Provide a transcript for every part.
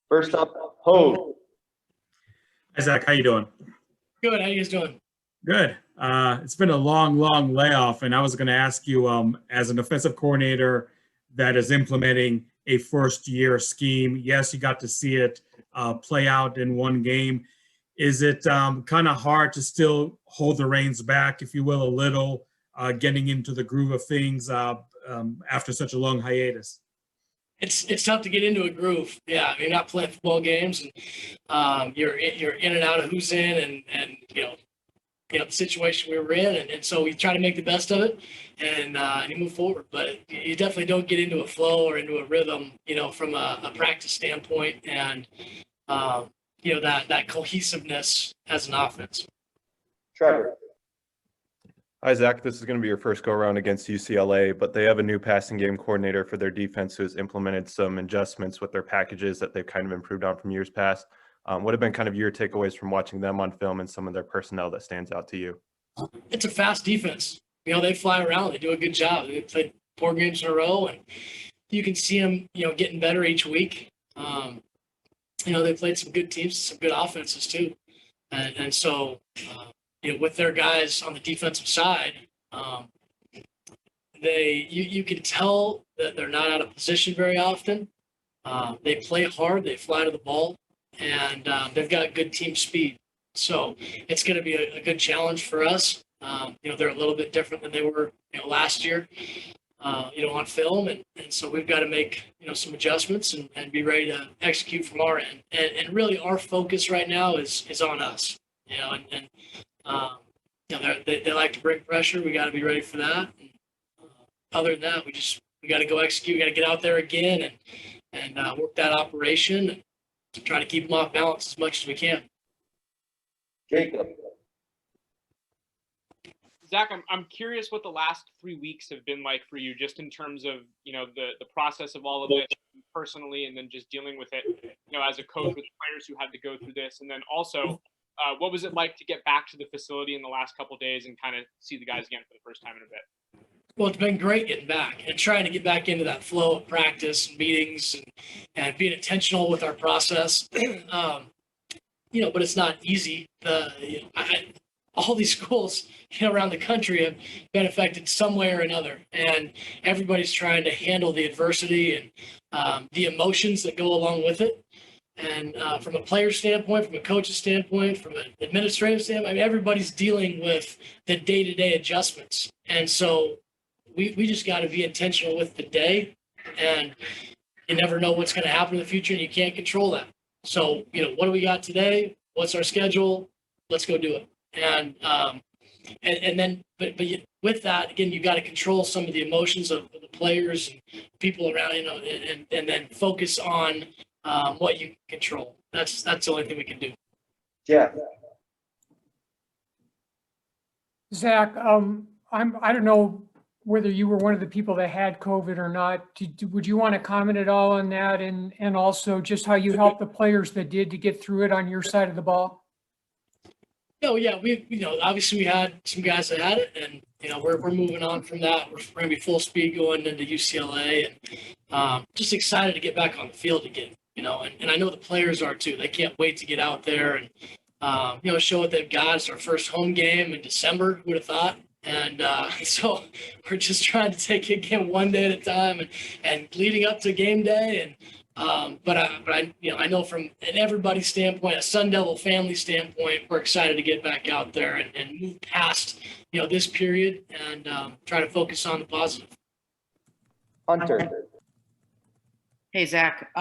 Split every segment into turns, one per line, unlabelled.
First up, Ho.
Hi, Zach. How you doing?
Good. How you guys doing?
Good. It's been a long layoff, and I was going to ask you, as an offensive coordinator that is implementing a first-year scheme, yes, you got to see it play out in one game. Is it kind of hard to still hold the reins back, if you will, a little, getting into the groove of things after such a long hiatus?
It's tough to get into a groove. Yeah, you're not playing football games, and you're in and out of who's in, and the situation we were in, and so we try to make the best of it, and you move forward. But you definitely don't get into a flow or into a rhythm, from a practice standpoint, and that cohesiveness as an offense.
Trevor.
Hi, Zach. This is going to be your first go-around against UCLA, but they have a new passing game coordinator for their defense who has implemented some adjustments with their packages that they've kind of improved on from years past. What have been kind of your takeaways from watching them on film and some of their personnel that stands out to you?
It's a fast defense. They fly around. They do a good job. They played 4 games in a row, and you can see them, getting better each week. They played some good teams, some good offenses too, and so. With their guys on the defensive side, you can tell that they're not out of position very often. They play hard, they fly to the ball, and they've got good team speed. So it's going to be a good challenge for us. They're a little bit different than they were last year, on film, and so we've got to make some adjustments and be ready to execute from our end. And really, our focus right now is on us. They like to bring pressure. We got to be ready for that. And, other than that, we got to go execute. We got to get out there again and work that operation and try to keep them off balance as much as we can.
Jacob.
Zach, I'm curious what the last 3 weeks have been like for you, just in terms of the process of all of this personally, and then just dealing with it, as a coach with players who had to go through this, and then also. What was it like to get back to the facility in the last couple of days and kind of see the guys again for the first time in a bit?
Well, it's been great getting back and trying to get back into that flow of practice and meetings and being intentional with our process. But it's not easy. All these schools around the country have been affected some way or another, and everybody's trying to handle the adversity and the emotions that go along with it. And from a player standpoint, from a coach's standpoint, from an administrative standpoint, everybody's dealing with the day-to-day adjustments. And so we just got to be intentional with the day, and you never know what's going to happen in the future, and you can't control that. So, what do we got today? What's our schedule? Let's go do it. And then, but with that, again, you got to control some of the emotions of the players and people around, and then focus on what you can control. That's the only thing we can do.
Yeah.
Zach, I don't know whether you were one of the people that had COVID or not. Would you want to comment at all on that, and also just how you helped the players that did to get through it on your side of the ball?
Oh yeah, we obviously we had some guys that had it, and we're moving on from that. We're going to be full speed going into UCLA, and just excited to get back on the field again. And I know the players are too. They can't wait to get out there and, show what they've got. It's our first home game in December, who would have thought? And so we're just trying to take it again one day at a time and leading up to game day. And but I know from everybody's standpoint, a Sun Devil family standpoint, we're excited to get back out there and move past, this period and try to focus on the positive.
Hunter.
Hey, Zach.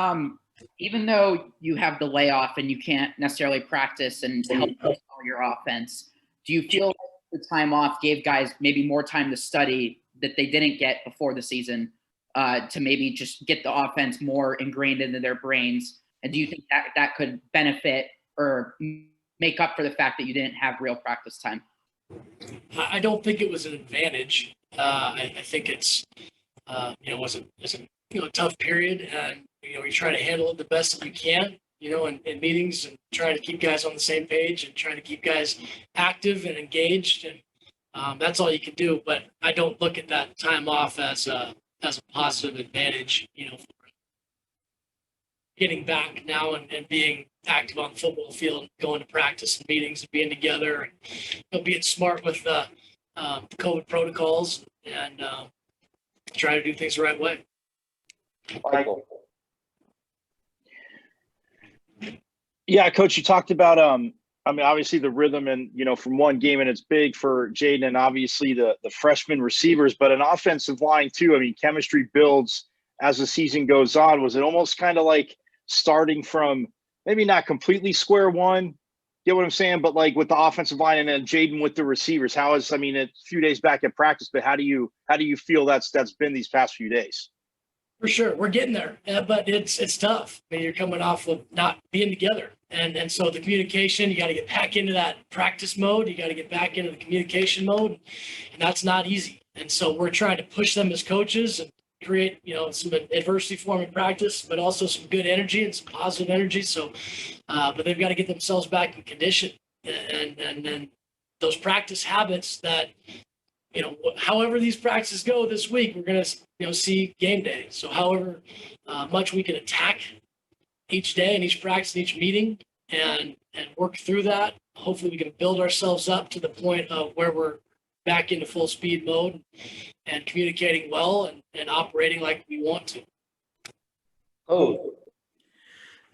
Even though you have the layoff and you can't necessarily practice and help all your offense, do you feel like the time off gave guys maybe more time to study that they didn't get before the season, to maybe just get the offense more ingrained into their brains? And do you think that could benefit or make up for the fact that you didn't have real practice time?
I don't think it was an advantage. I think it's was a tough period, and you try to handle it the best that you can, in meetings, and try to keep guys on the same page and trying to keep guys active and engaged, and that's all you can do. But I don't look at that time off as a positive advantage, getting back now and being active on the football field, going to practice and meetings and being together, and being smart with the COVID protocols and try to do things the right way.
Michael.
Yeah, Coach, you talked about, I mean, obviously the rhythm and, from one game, and it's big for Jaden and obviously the freshman receivers, but an offensive line too. I mean, chemistry builds as the season goes on. Was it almost kind of like starting from maybe not completely square one, get what I'm saying, but like with the offensive line and then Jaden with the receivers? I mean, a few days back at practice, but how do you feel that's been these past few days?
For sure, we're getting there, but it's tough. I mean, you're coming off of not being together, and so the communication, you got to get back into that practice mode. You got to get back into the communication mode, and that's not easy. And so we're trying to push them as coaches and create, some adversity for them in practice, but also some good energy and some positive energy. So, but they've got to get themselves back in condition, and then those practice habits that. However these practices go this week, we're going to, see game day. So however much we can attack each day and each practice and each meeting and work through that, hopefully we can build ourselves up to the point of where we're back into full speed mode and communicating well and operating like we want to.
Oh,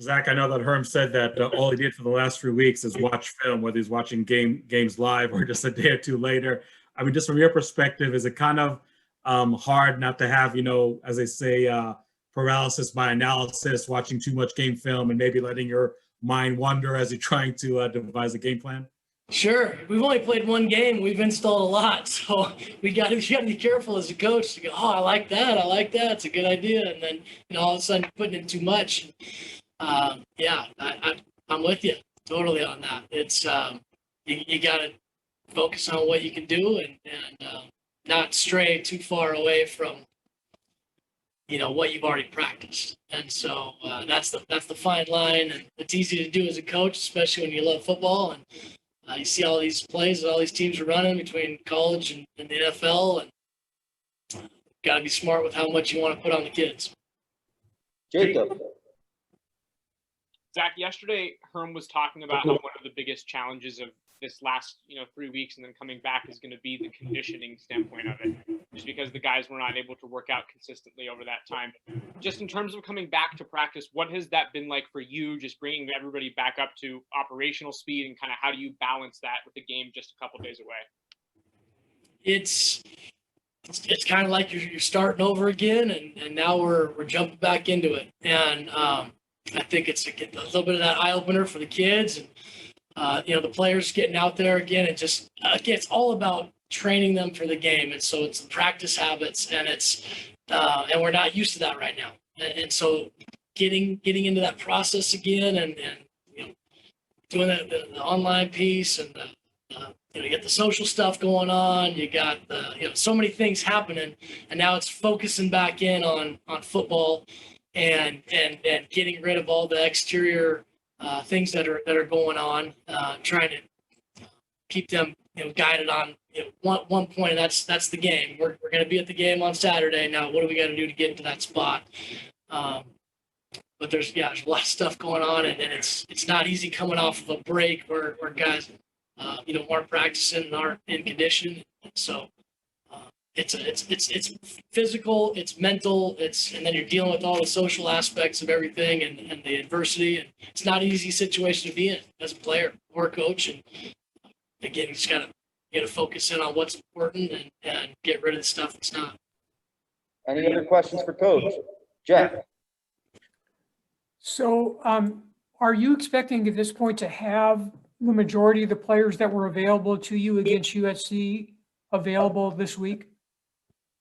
Zach, I know that Herm said that all he did for the last 3 weeks is watch film, whether he's watching games live or just a day or two later. I mean, just from your perspective, is it kind of hard not to have, as they say, paralysis by analysis, watching too much game film and maybe letting your mind wander as you're trying to devise a game plan?
Sure. We've only played one game. We've installed a lot. So you got to be careful as a coach to go, oh, I like that. It's a good idea. And then, all of a sudden you're putting in too much. Yeah, I'm with you totally on that. It's you got to focus on what you can do and not stray too far away from what you've already practiced. And so that's the fine line, and it's easy to do as a coach, especially when you love football and you see all these plays that all these teams are running between college and the NFL, and got to be smart with how much you want to put on the kids.
Jacob.
Zach, yesterday Herm was talking about how one of the biggest challenges of this last 3 weeks and then coming back is going to be the conditioning standpoint of it, just because the guys were not able to work out consistently over that time. Just in terms of coming back to practice, what has that been like for you, just bringing everybody back up to operational speed, and kind of how do you balance that with the game just a couple days away? It's kind of like you're starting over again, and now we're jumping back into it. And I think it's a little bit of that eye opener for the kids, and the players getting out there again. And just it's all about training them for the game. And so it's the practice habits, and and we're not used to that right now. And so getting into that process again, and doing the online piece, and you get the social stuff going on. You got so many things happening, and now it's focusing back in on football and getting rid of all the exterior things that are going on, trying to keep them guided on one point, and that's the game. We're going to be at the game on Saturday. Now, what do we got to do to get into that spot? But there's a lot of stuff going on, and it's not easy coming off of a break where guys aren't practicing and aren't in condition. So it's physical, it's mental, and then you're dealing with all the social aspects of everything and the adversity, and it's not an easy situation to be in as a player or a coach. And again, you just gotta focus in on what's important and get rid of the stuff that's not.
Any other questions for Coach? Jeff.
So are you expecting at this point to have the majority of the players that were available to you against USC available this week?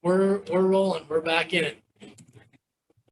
We're rolling. We're back in it.